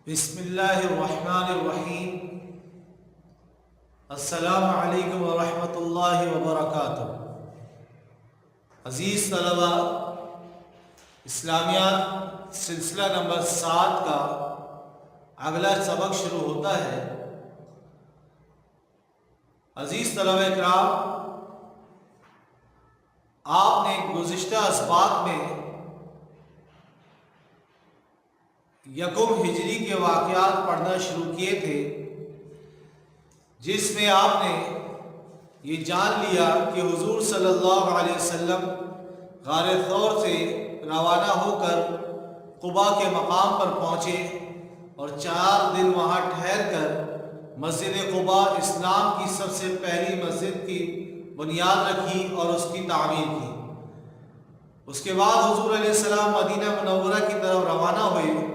بسم اللہ الرحمن الرحیم۔ السلام علیکم ورحمۃ اللہ وبرکاتہ۔ عزیز طلبہ، اسلامیات سلسلہ نمبر 7 کا اگلا سبق شروع ہوتا ہے۔ عزیز طلبہ اکرام، آپ نے گزشتہ اسباق میں یکم ہجری کے واقعات پڑھنا شروع کیے تھے، جس میں آپ نے یہ جان لیا کہ حضور صلی اللہ علیہ وسلم غار ثور سے روانہ ہو کر قباء کے مقام پر پہنچے اور 4 دن وہاں ٹھہر کر مسجد قباء اسلام کی سب سے پہلی مسجد کی بنیاد رکھی اور اس کی تعمیر کی۔ اس کے بعد حضور علیہ السلام مدینہ منورہ کی طرف روانہ ہوئے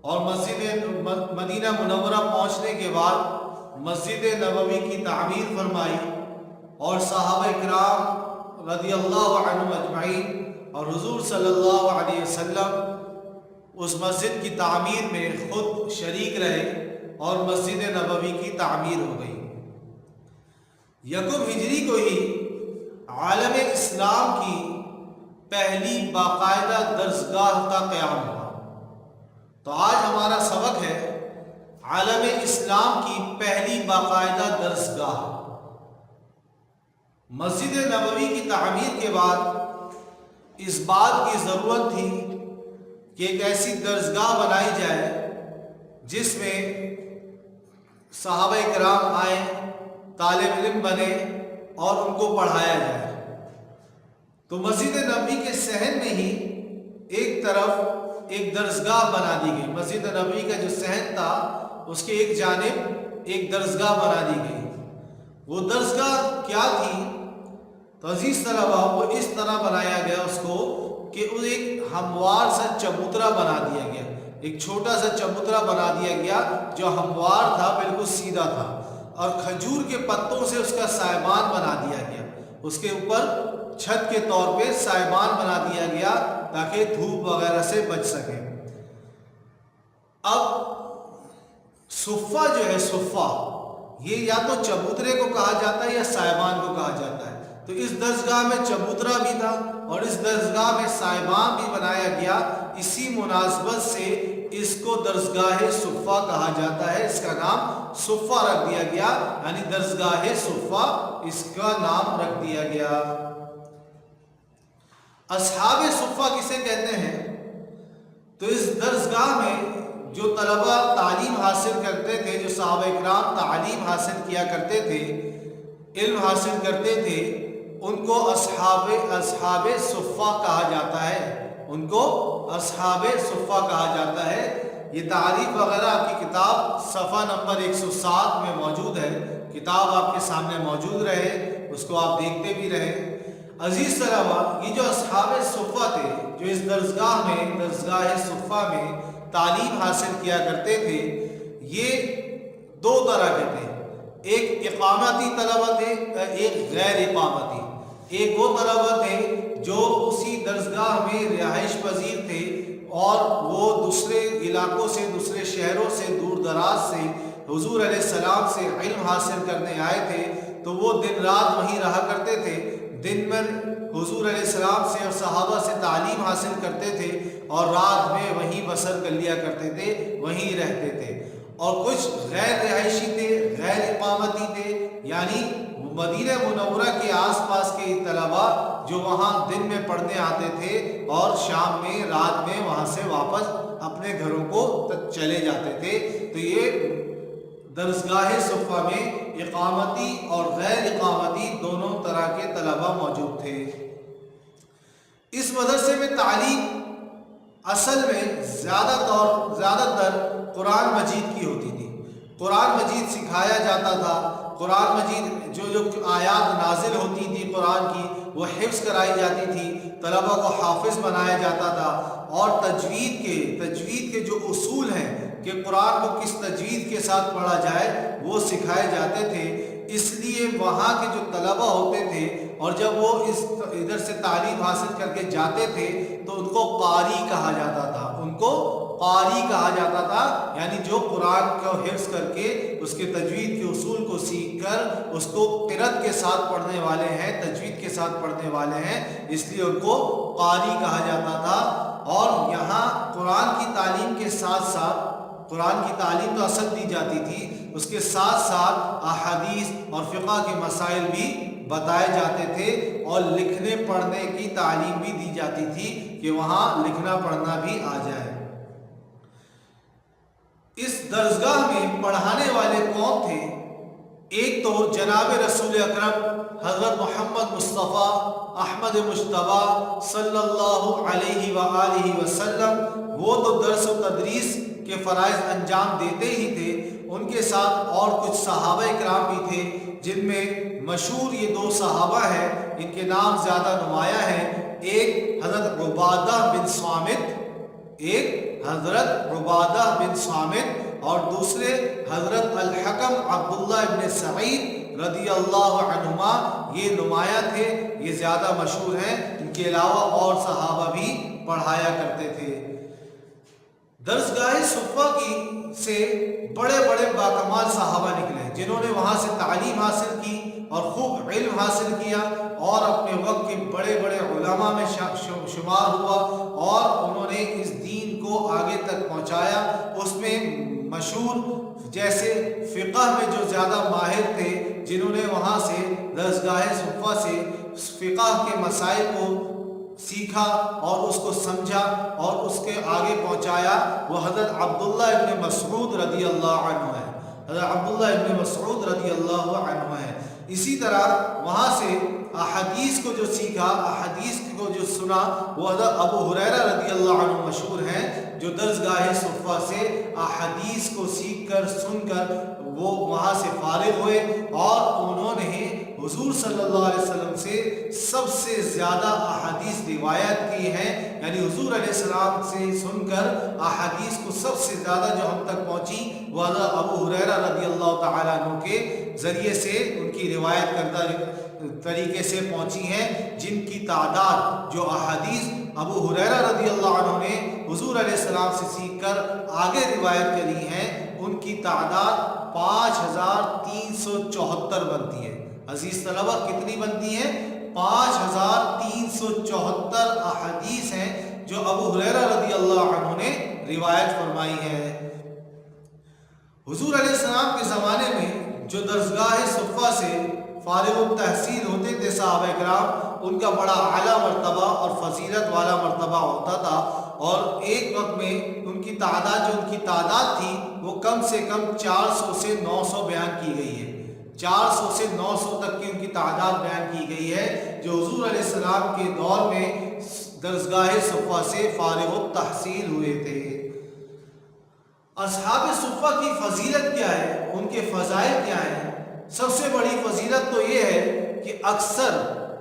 اور مدینہ منورہ پہنچنے کے بعد مسجد نبوی کی تعمیر فرمائی اور صحابہ کرام رضی اللہ عنہم اجمعین اور حضور صلی اللہ علیہ وسلم اس مسجد کی تعمیر میں خود شریک رہے اور مسجد نبوی کی تعمیر ہو گئی۔ یکم ہجری کو ہی عالم اسلام کی پہلی باقاعدہ درسگاہ کا قیام ہوا۔ تو آج ہمارا سبق ہے عالم اسلام کی پہلی باقاعدہ درسگاہ۔ مسجد نبوی کی تعمیر کے بعد اس بات کی ضرورت تھی کہ ایک ایسی درسگاہ بنائی جائے جس میں صحابہ کرام آئیں، طالب علم بنے اور ان کو پڑھایا جائے۔ تو مسجد نبوی کے صحن میں ہی ایک طرف ایک درسگاہ بنا دی گئی۔ مسجد نبوی کا جو صحن تھا اس کے ایک جانب ایک درسگاہ بنا دی گئی۔ وہ درسگاہ کیا تھی؟ تو عزیز طلبہ، وہ اس طرح بنایا گیا اس کو کہ وہ ایک ہموار سا چبوترا بنا دیا گیا، ایک چھوٹا سا چبوترا بنا دیا گیا جو ہموار تھا، بالکل سیدھا تھا، اور کھجور کے پتوں سے اس کا سائبان بنا دیا گیا۔ اس کے اوپر چھت کے طور پہ سائبان بنا دیا گیا تاکہ دھوپ وغیرہ سے بچ سکے۔ اب صفہ جو ہے، صفہ یہ یا تو چبوترے کو کہا جاتا ہے یا سائبان کو کہا جاتا ہے۔ تو اس درسگاہ میں چبوترا بھی تھا اور اس درسگاہ میں سائبان بھی بنایا گیا۔ اسی مناسبت سے اس کو درسگاہ صفہ کہا جاتا ہے۔ اس کا نام صفہ رکھ دیا گیا، یعنی درسگاہ صفہ اس کا نام رکھ دیا گیا۔ اصحاب صفہ کسے کہتے ہیں؟ تو اس درسگاہ میں جو طلبہ تعلیم حاصل کرتے تھے، جو صحابہ کرام تعلیم حاصل کیا کرتے تھے، علم حاصل کرتے تھے، ان کو اصحاب صفہ کہا جاتا ہے۔ ان کو اصحاب صفہ کہا جاتا ہے۔ یہ تعریف وغیرہ آپ کی کتاب صفحہ نمبر 107 میں موجود ہے۔ کتاب آپ کے سامنے موجود رہے، اس کو آپ دیکھتے بھی رہے۔ عزیز طلبہ، یہ جو اصحاب صفہ تھے، جو اس درسگاہ صفہ میں تعلیم حاصل کیا کرتے تھے، یہ 2 طرح کے تھے۔ ایک اقامتی طلبہ تھے، ایک غیر اقامتی۔ ایک وہ طلبہ تھے جو اسی درسگاہ میں رہائش پذیر تھے اور وہ دوسرے علاقوں سے، دوسرے شہروں سے، دور دراز سے حضور علیہ السلام سے علم حاصل کرنے آئے تھے۔ تو وہ دن رات وہیں رہا کرتے تھے، دن میں حضور علیہ السلام سے اور صحابہ سے تعلیم حاصل کرتے تھے اور رات میں وہیں بسر کر لیا کرتے تھے، وہیں رہتے تھے۔ اور کچھ غیر رہائشی تھے، غیر اقامتی تھے، یعنی مدینہ منورہ کے آس پاس کے طلباء جو وہاں دن میں پڑھنے آتے تھے اور شام میں، رات میں وہاں سے واپس اپنے گھروں کو چلے جاتے تھے۔ تو یہ درسگاہ صفہ میں اقامتی اور غیر اقامتی دونوں طرح کے طلباء موجود تھے۔ اس مدرسے میں تعلیم اصل میں زیادہ تر قرآن مجید کی ہوتی تھی۔ قرآن مجید سکھایا جاتا تھا۔ قرآن مجید جو آیات نازل ہوتی تھی قرآن کی، وہ حفظ کرائی جاتی تھی، طلباء کو حافظ بنایا جاتا تھا، اور تجوید کے جو اصول ہیں کہ قرآن کو کس تجوید کے ساتھ پڑھا جائے، وہ سکھائے جاتے تھے۔ اس لیے وہاں کے جو طلباء ہوتے تھے اور جب وہ ادھر سے تعلیم حاصل کر کے جاتے تھے تو ان کو قاری کہا جاتا تھا، ان کو قاری کہا جاتا تھا، یعنی جو قرآن کو حفظ کر کے اس کے تجوید کے اصول کو سیکھ کر اس کو قرأت کے ساتھ پڑھنے والے ہیں، تجوید کے ساتھ پڑھنے والے ہیں، اس لیے ان کو قاری کہا جاتا تھا۔ اور یہاں قرآن کی تعلیم کے ساتھ ساتھ، قرآن کی تعلیم تو اصل دی جاتی تھی، اس کے ساتھ ساتھ احادیث اور فقہ کے مسائل بھی بتائے جاتے تھے، اور لکھنے پڑھنے کی تعلیم بھی دی جاتی تھی کہ وہاں لکھنا پڑھنا بھی آ جائے۔ اس درسگاہ میں پڑھانے والے کون تھے؟ ایک تو جناب رسول اکرم حضرت محمد مصطفیٰ احمد مجتبی صلی اللہ علیہ وآلہ وسلم، وہ تو درس و تدریس کے فرائض انجام دیتے ہی تھے، ان کے ساتھ اور کچھ صحابہ کرام بھی تھے، جن میں مشہور یہ دو صحابہ ہیں، ان کے نام زیادہ نمایاں ہیں۔ ایک حضرت عبادہ بن صامت، اور دوسرے حضرت الحکم عبداللہ ابن سعید رضی اللہ عنہما، یہ نمایاں تھے، یہ زیادہ مشہور ہیں۔ ان کے علاوہ اور صحابہ بھی پڑھایا کرتے تھے۔ درسگاہ صفہ کی سے بڑے بڑے باکمال صحابہ نکلے، جنہوں نے وہاں سے تعلیم حاصل کی اور خوب علم حاصل کیا، اور اپنے وقت کے بڑے بڑے علماء میں شمار ہوا، اور انہوں نے اس دین کو آگے تک پہنچایا۔ اس میں مشہور جیسے فقہ میں جو زیادہ ماہر تھے، جنہوں نے وہاں سے درسگاہ صفہ سے فقہ کے مسائل کو سیکھا اور اس کو سمجھا اور اس کے آگے پہنچایا، وہ حضرت عبداللہ ابن مسعود رضی اللہ عنہ ہے، حضرت عبداللہ ابن مسعود رضی اللہ عنہ ہے۔ اسی طرح وہاں سے احادیث کو جو سیکھا، احادیث کو جو سنا، وہ حضرت ابو ہریرہ رضی اللہ عنہ مشہور ہیں، جو درسگاہ صفہ سے احادیث کو سیکھ کر سن کر وہ وہاں سے فارغ ہوئے، اور انہوں نے حضور صلی اللہ علیہ وسلم سے سب سے زیادہ احادیث روایت کی ہیں، یعنی حضور علیہ السلام سے سن کر احادیث کو سب سے زیادہ جو ہم تک پہنچی وہ حضرت ابو ہریرہ رضی اللہ تعالیٰ عنہ کے ذریعے سے ان کی روایت کردہ طریقے سے پہنچی ہیں، جن کی تعداد جو احادیث ابو ہریرہ رضی اللہ عنہ نے حضور علیہ السلام سے سیکھ کر آگے روایت کری ہیں، ان کی تعداد 5374 بنتی ہے۔ عزیز طلبہ، کتنی بنتی ہیں؟ 5374 احادیث ہیں جو ابو ہریرہ رضی اللہ عنہ نے روایت فرمائی ہے۔ حضور علیہ السلام کے زمانے میں جو درسگاہ صفہ سے فارغ التحصیل ہوتے تھے صحابہ کرام، ان کا بڑا اعلیٰ مرتبہ اور فضیلت والا مرتبہ ہوتا تھا، اور ایک وقت میں ان کی تعداد جو ان کی تعداد تھی وہ کم سے کم 400 سے 900 بیان کی گئی ہے، 400 سے 900 تک کی ان کی تعداد بیان کی گئی ہے، جو حضور علیہ السلام کے دور میں درسگاہ صفہ سے فارغ التحصیل ہوئے تھے۔ اصحاب صفہ کی فضیلت کیا ہے، ان کے فضائل کیا ہیں؟ سب سے بڑی فضیلت تو یہ ہے کہ اکثر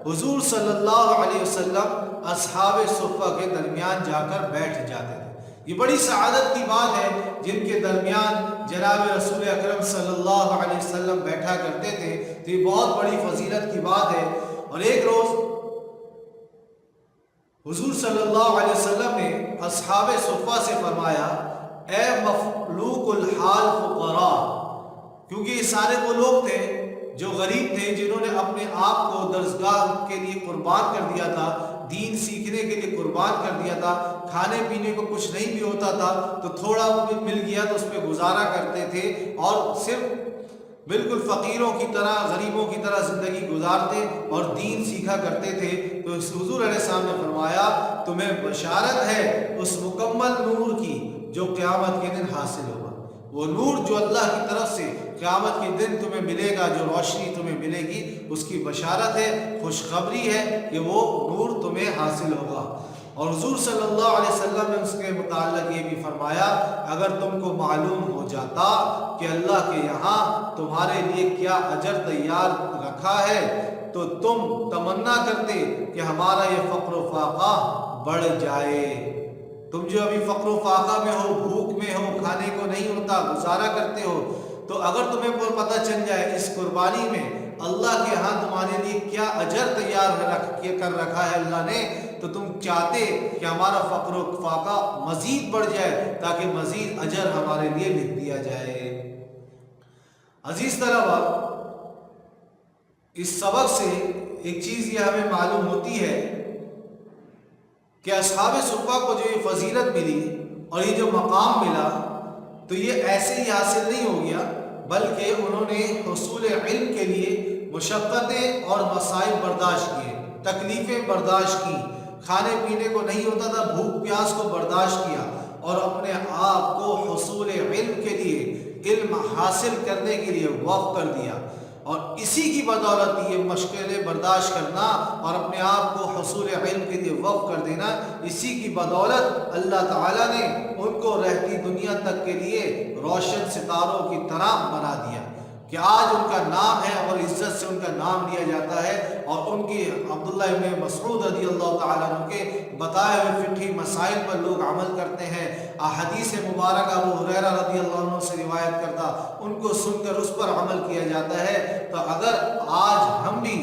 حضور صلی اللہ علیہ وسلم اصحاب صفہ کے درمیان جا کر بیٹھ جاتے تھے۔ یہ بڑی سعادت کی بات ہے، جن کے درمیان جناب رسول اکرم صلی اللہ علیہ وسلم بیٹھا کرتے تھے، تو یہ بہت بڑی فضیلت کی بات ہے۔ اور ایک روز حضور صلی اللہ علیہ وسلم نے اصحاب صفہ سے فرمایا، اے مفلوق الحال فقراء، کیونکہ یہ سارے وہ لوگ تھے جو غریب تھے، جنہوں نے اپنے آپ کو درسگاہ کے لیے قربان کر دیا تھا، دین سیکھنے کے لیے قربان کر دیا تھا، کھانے پینے کو کچھ نہیں بھی ہوتا تھا تو تھوڑا مل گیا تو اس پہ گزارا کرتے تھے، اور صرف بالکل فقیروں کی طرح، غریبوں کی طرح زندگی گزارتے اور دین سیکھا کرتے تھے۔ تو حضور علیہ السلام نے فرمایا، تمہیں بشارت ہے اس مکمل نور کی جو قیامت کے دن حاصل ہوگا۔ وہ نور جو اللہ کی طرف سے قیامت کے دن تمہیں ملے گا، جو روشنی تمہیں ملے گی، اس کی بشارت ہے، خوشخبری ہے کہ وہ نور تمہیں حاصل ہوگا۔ اور حضور صلی اللہ علیہ وسلم نے اس کے متعلق یہ بھی فرمایا، اگر تم کو معلوم ہو جاتا کہ اللہ کے یہاں تمہارے لیے کیا اجر تیار رکھا ہے تو تم تمنا کرتے کہ ہمارا یہ فقر و فاقہ بڑھ جائے۔ تم جو ابھی فقر و فاقہ میں ہو، بھوک میں ہو، کھانے کو نہیں ہوتا، گزارا کرتے ہو، تو اگر تمہیں پتہ چل جائے اس قربانی میں اللہ کے ہاں تمہارے لیے کیا اجر تیار کر رکھا ہے اللہ نے، تو تم چاہتے کہ ہمارا فقر و فاقہ مزید بڑھ جائے تاکہ مزید اجر ہمارے لیے لکھ دیا جائے۔ عزیز طلبہ، اس سبق سے ایک چیز یہ ہمیں معلوم ہوتی ہے کہ اصحاب صفہ کو جو یہ فضیلت ملی اور یہ جو مقام ملا، تو یہ ایسے ہی حاصل نہیں ہو گیا، بلکہ انہوں نے حصول علم کے لیے مشقتیں اور مصائب برداشت کیے، تکلیفیں برداشت کی، کھانے پینے کو نہیں ہوتا تھا، بھوک پیاس کو برداشت کیا، اور اپنے آپ کو حصول علم کے لیے، علم حاصل کرنے کے لیے وقف کر دیا، اور اسی کی بدولت یہ مشکلیں برداشت کرنا اور اپنے آپ کو حصول علم کے لیے وقف کر دینا، اسی کی بدولت اللہ تعالیٰ نے ان کو رہتی دنیا تک کے لیے روشن ستاروں کی طرح بنا دیا کہ آج ان کا نام ہے اور عزت سے ان کا نام لیا جاتا ہے، اور ان کی عبداللہ ابن مسعود رضی اللہ تعالیٰ عنہ کے بتائے ہوئے فقہی مسائل پر لوگ عمل کرتے ہیں، حدیث مبارکہ ابو ہریرہ رضی اللہ عنہ سے روایت کرتا، ان کو سن کر اس پر عمل کیا جاتا ہے۔ تو اگر آج ہم بھی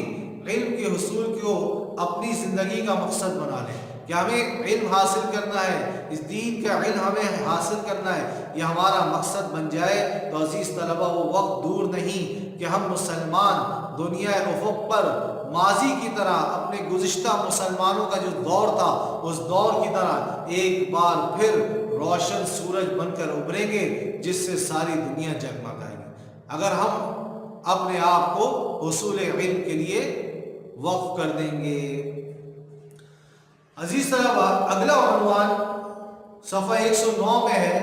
علم کے حصول کو اپنی زندگی کا مقصد بنا لیں کہ ہمیں علم حاصل کرنا ہے، اس دین کا علم ہمیں حاصل کرنا ہے، یہ ہمارا مقصد بن جائے، تو عزیز طلبہ وہ وقت دور نہیں کہ ہم مسلمان دنیا افق پر ماضی کی طرح اپنے گزشتہ مسلمانوں کا جو دور تھا اس دور کی طرح ایک بار پھر روشن سورج بن کر ابھریں گے، جس سے ساری دنیا جگمگائے گی اگر ہم اپنے آپ کو حصول علم کے لیے وقف کر دیں گے۔ عزیز طلبہ، اگلا عنوان صفحہ 109 میں ہے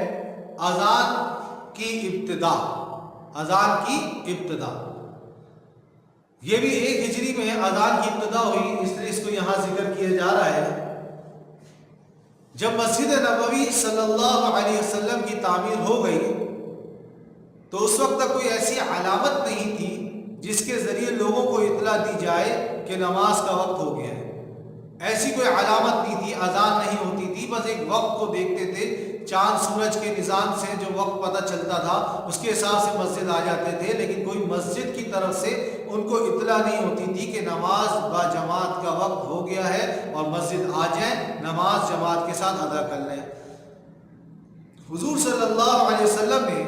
اذان کی ابتدا۔ اذان کی ابتدا، یہ بھی 1 ہجری میں اذان کی ابتدا ہوئی، اس لیے اس کو یہاں ذکر کیا جا رہا ہے۔ جب مسجد نبوی صلی اللہ علیہ وسلم کی تعمیر ہو گئی تو اس وقت تک کوئی ایسی علامت نہیں تھی جس کے ذریعے لوگوں کو اطلاع دی جائے کہ نماز کا وقت ہو گیا ہے۔ ایسی کوئی علامت نہیں تھی، اذان نہیں ہوتی تھی، بس ایک وقت کو دیکھتے تھے، چاند سورج کے نظام سے جو وقت پتہ چلتا تھا اس کے حساب سے مسجد آ جاتے تھے، لیکن کوئی مسجد کی طرف سے ان کو اطلاع نہیں ہوتی تھی کہ نماز با جماعت کا وقت ہو گیا ہے اور مسجد آ جائیں، نماز جماعت کے ساتھ ادا کر لیں۔ حضور صلی اللہ علیہ وسلم نے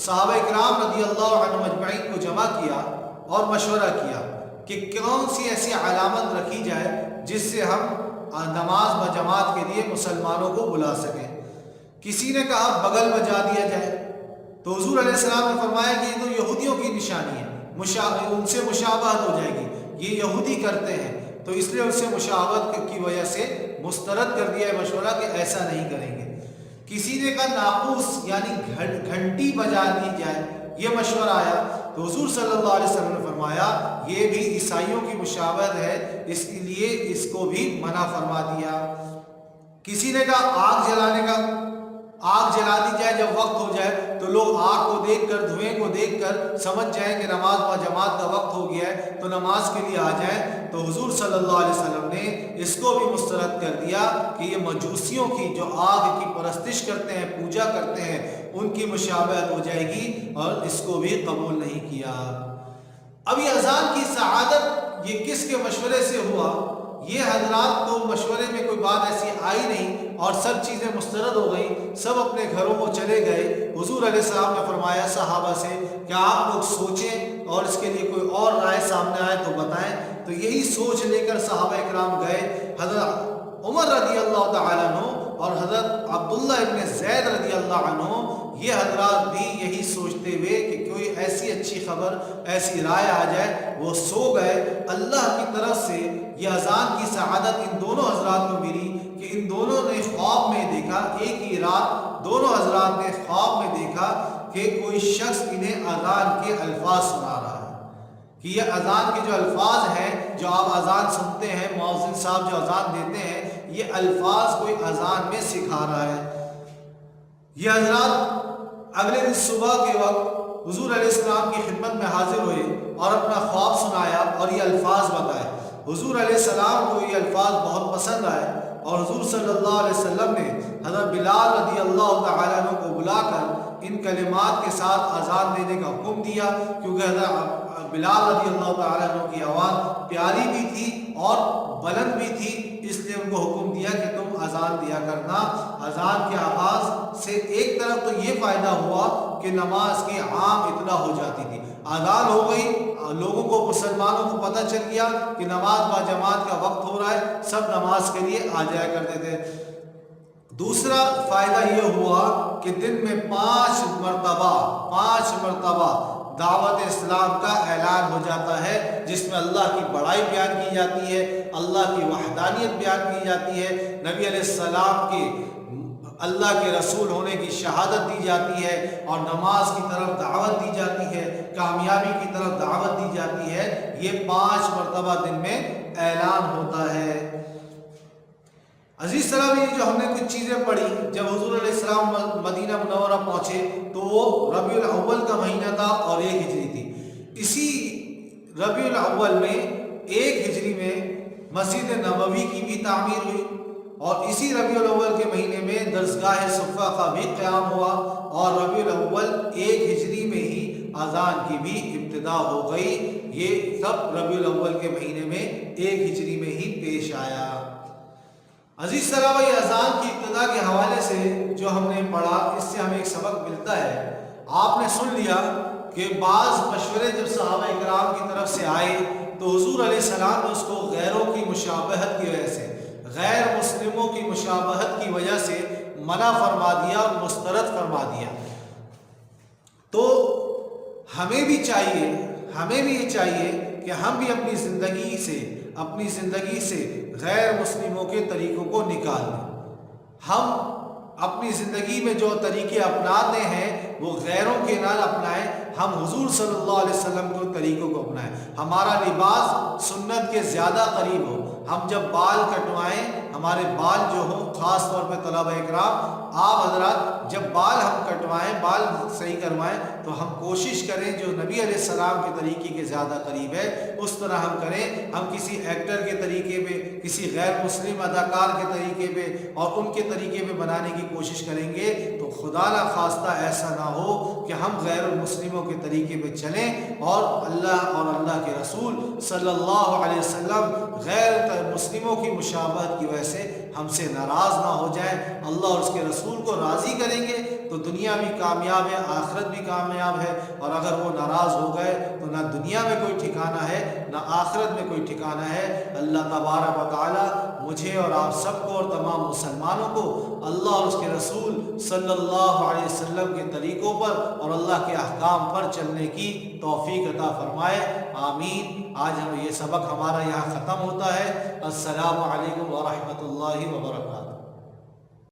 صحابہ کرام رضی اللہ عنہم اجمعین کو جمع کیا اور مشورہ کیا کہ کون سی ایسی علامت رکھی جائے جس سے ہم نماز با جماعت کے لیے مسلمانوں کو بلا سکیں۔ کسی نے کہا بغل بجا دیا جائے، تو حضور علیہ السلام نے فرمایا کہ یہ تو یہودیوں کی نشانی ہے، ان سے مشابہت ہو جائے گی، یہ یہودی کرتے ہیں، تو اس لیے ان سے مشابہت کی وجہ سے مسترد کر دیا ہے مشورہ کہ ایسا نہیں کریں گے۔ کسی نے کہا ناقوس یعنی گھنٹی بجا دی جائے، یہ مشورہ آیا، تو حضور صلی اللہ علیہ وسلم نے فرمایا یہ بھی عیسائیوں کی مشابہت ہے، اس کے لیے اس کو بھی منع فرما دیا۔ کسی نے کہا آگ جلانے کا، آگ جلا دی جائے جب وقت ہو جائے تو لوگ آگ کو دیکھ کر، دھوئیں کو دیکھ کر سمجھ جائیں کہ نماز با جماعت کا وقت ہو گیا ہے تو نماز کے لیے آ جائیں، تو حضور صلی اللہ علیہ وسلم نے اس کو بھی مسترد کر دیا کہ یہ مجوسیوں کی جو آگ کی پرستش کرتے ہیں، پوجا کرتے ہیں، ان کی مشابہت ہو جائے گی، اور اس کو بھی قبول نہیں کیا۔ اب یہ اذان کی سعادت یہ کس کے مشورے سے ہوا؟ یہ حضرات کو مشورے میں کوئی بات ایسی آئی نہیں اور سب چیزیں مسترد ہو گئیں، سب اپنے گھروں کو چلے گئے۔ حضور علیہ السلام نے فرمایا صحابہ سے کہ آپ لوگ سوچیں اور اس کے لیے کوئی اور رائے سامنے آئے تو بتائیں، تو یہی سوچ لے کر صحابہ اکرام گئے۔ حضرت عمر رضی اللہ تعالیٰ عنہ اور حضرت عبداللہ ابن زید رضی اللہ عنہ، یہ حضرات بھی یہی سوچتے ہوئے کہ کوئی ایسی اچھی خبر، ایسی رائے آ جائے، وہ سو گئے۔ اللہ کی طرف سے یہ اذان کی سعادت ان دونوں حضرات کو ملی کہ ان دونوں نے خواب میں دیکھا، ایک ہی رات دونوں حضرات نے خواب میں دیکھا کہ کوئی شخص انہیں اذان کے الفاظ سنا رہا ہے، کہ یہ اذان کے جو الفاظ ہیں، جو آپ اذان سنتے ہیں، مؤذن صاحب جو اذان دیتے ہیں، یہ الفاظ کوئی اذان میں سکھا رہا ہے۔ یہ حضرات اگلے دن صبح کے وقت حضور علیہ السلام کی خدمت میں حاضر ہوئے اور اپنا خواب سنایا اور یہ الفاظ بتائے۔ حضور علیہ السلام کو یہ الفاظ بہت پسند آئے اور حضور صلی اللہ علیہ وسلم نے حضرت بلال رضی اللہ تعالیٰ عنہ کو بلا کر ان کلمات کے ساتھ اذان دینے کا حکم دیا، کیونکہ حضرت بلال رضی اللہ تعالیٰ عنہ کی آواز پیاری بھی تھی اور بلند بھی تھی، اس لیے ان کو حکم دیا کہ تم اذان دیا کرنا۔ اذان کے آغاز سے ایک طرف تو یہ فائدہ ہوا کہ نماز کی عام اطلاع ہو جاتی تھی، اذان ہو گئی، لوگوں کو، مسلمانوں کو پتہ چل گیا کہ نماز با جماعت کا وقت ہو رہا ہے، سب نماز کے لیے آ جایا کرتے تھے۔ دوسرا فائدہ یہ ہوا کہ دن میں 5 مرتبہ دعوت اسلام کا اعلان ہو جاتا ہے، جس میں اللہ کی بڑائی بیان کی جاتی ہے، اللہ کی وحدانیت بیان کی جاتی ہے، نبی علیہ السلام کے اللہ کے رسول ہونے کی شہادت دی جاتی ہے، اور نماز کی طرف دعوت دی جاتی ہے، کامیابی کی طرف دعوت دی جاتی ہے۔ یہ 5 مرتبہ دن میں اعلان ہوتا ہے۔ عزیز سلام، یہ جو ہم نے کچھ چیزیں پڑھی، جب حضور علیہ السلام مدینہ منورہ پہنچے تو وہ ربیع الاول کا مہینہ تھا اور 1 ہجری تھی۔ اسی ربیع الاول میں 1 ہجری میں مسجد نبوی کی بھی تعمیر ہوئی، اور اسی ربیع الاول کے مہینے میں درسگاہ صفہ کا بھی قیام ہوا، اور ربیع الاول 1 ہجری میں ہی اذان کی بھی ابتدا ہو گئی۔ یہ سب ربیع الاول کے مہینے میں 1 ہجری میں ہی پیش آیا۔ عزیز طلبہ، یہ اذان کی ابتدا کے حوالے سے جو ہم نے پڑھا، اس سے ہمیں ایک سبق ملتا ہے۔ آپ نے سن لیا کہ بعض مشورے جب صحابہ اکرام کی طرف سے آئے تو حضور علیہ السلام نے اس کو غیروں کی مشابہت کی وجہ سے، غیر مسلموں کی مشابہت کی وجہ سے منع فرما دیا اور مسترد فرما دیا۔ تو ہمیں بھی یہ چاہیے کہ ہم بھی اپنی زندگی سے غیر مسلموں کے طریقوں کو نکال دیں۔ ہم اپنی زندگی میں جو طریقے اپناتے ہیں وہ غیروں کے نہ اپنائیں، ہم حضور صلی اللہ علیہ وسلم کے طریقوں کو اپنائیں۔ ہمارا لباس سنت کے زیادہ قریب ہو۔ ہم جب بال کٹوائیں، ہمارے بال جو ہوں، خاص طور پہ طلبہ اکرام، آپ حضرات جب بال ہم کٹوائیں، بال صحیح کروائیں، تو ہم کوشش کریں جو نبی علیہ السلام کے طریقے کے زیادہ قریب ہے اس طرح ہم کریں۔ ہم کسی ایکٹر کے طریقے پہ، کسی غیر مسلم اداکار کے طریقے پہ اور ان کے طریقے پہ بنانے کی کوشش کریں گے تو خدا نہ خواستہ ایسا نہ ہو کہ ہم غیر المسلموں کے طریقے پہ چلیں اور اللہ کے رسول صلی اللہ علیہ وسلم غیر مسلموں کی مشابہت کی وجہ سے ہم سے ناراض نہ ہو جائیں۔ اللہ اور اس کے رسول کو راضی کریں گے تو دنیا بھی کامیاب ہے، آخرت بھی کامیاب ہے، اور اگر وہ ناراض ہو گئے تو نہ دنیا میں کوئی ٹھکانہ ہے نہ آخرت میں کوئی ٹھکانہ ہے۔ اللہ تبارک و تعالی مجھے اور آپ سب کو اور تمام مسلمانوں کو اللہ اور اس کے رسول صلی اللہ علیہ وسلم کے طریقوں پر اور اللہ کے احکام پر چلنے کی توفیق عطا فرمائے، آمین۔ آج یہ سبق ہمارا یہاں ختم ہوتا ہے۔ السلام علیکم ورحمۃ اللہ وبرکاتہ۔